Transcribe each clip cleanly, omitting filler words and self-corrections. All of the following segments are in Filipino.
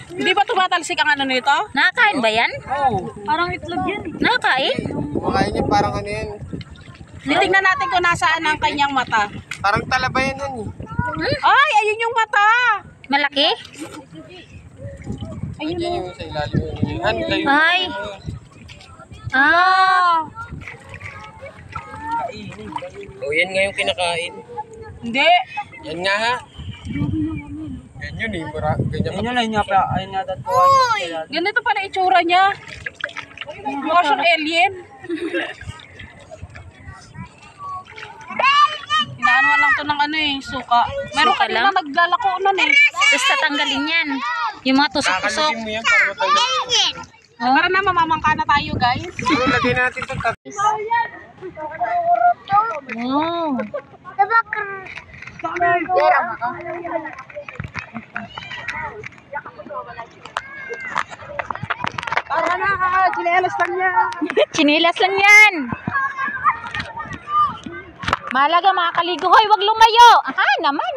Hindi ba tumatalsik ang ano nito? Nakakain ba yan? Oo. Parang itlog yan. Nakakain? Makain niya parang ano yan. Titignan natin kung nasaan ang kanyang mata. Parang talaba yan yan. Ay, ayun yung mata. Malaki? Ayun Yan yung sa ilalim. Ay. Ah. Oh, yan nga yung kinakain. Hindi. Yan nga ha. Yan yun eh. Ganyan Uy! Ganito pala itsura niya. Mukha siyang alien. Inaano lang to ng ano eh, suka. Meron Suka kanina lang? naglalako nun eh. Tapos tatanggalin yan. Yung mga tusok-tusok. Kakalagin mo yan para matanggal. Oh. Para na mamamangka na tayo guys. So, lagay natin ito. Oh. Para na, chinelas lang niya. Chinilas lang yan. Malaga makakaligo. Hoy, wag lumayo. Aha, naman.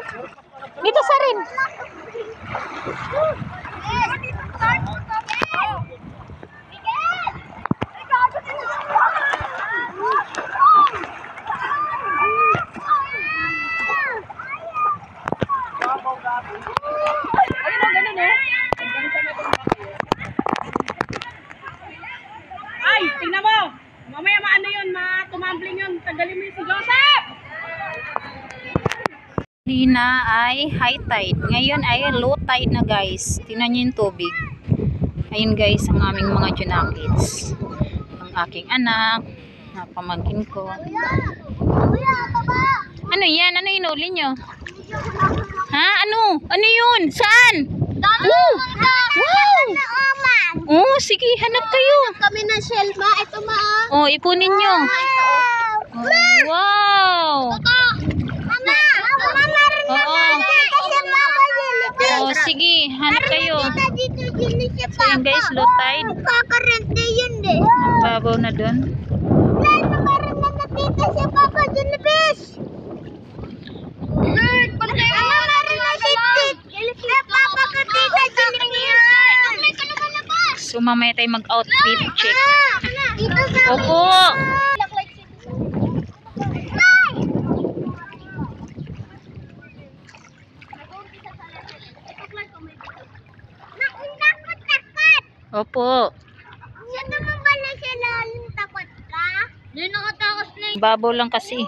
Dito sa rin. Ay, tingnan mo. Mamaya maano yun, tumambling yun. Tanggalin mo yun si Joseph. Kanina ay high tide. Ngayon ay low tide na guys. Tingnan niyo yung tubig. Ayun guys, ang aming mga junakits. Ang aking anak, na pamangkin ko. Ano yan? Ano inuli nyo? Ha? Ano? Ano yun? Saan? Oh! Wow! Oh, sige, hanap kayo. Kami ng shell ma. Ito ma. Oh, ipunin nyo. Oh, wow! Mama! Mama, meron na Oo. kasi mga Oh, sige, hanap kayo. dito dito si So, yun guys, low tide. Kakarente yun eh. Ang babaw na doon. Lalo meron na nakita si Papa Jellyfish. Bird, pag kayo meron na sitit. Eh, Papa ka tita Jellyfish. So, mamaya tayo mag-outfit check. Dito sa Opo! Takot. Opo. Siya naman pala siya lalim takot ka? Hindi nakatakot na Babaw lang kasi.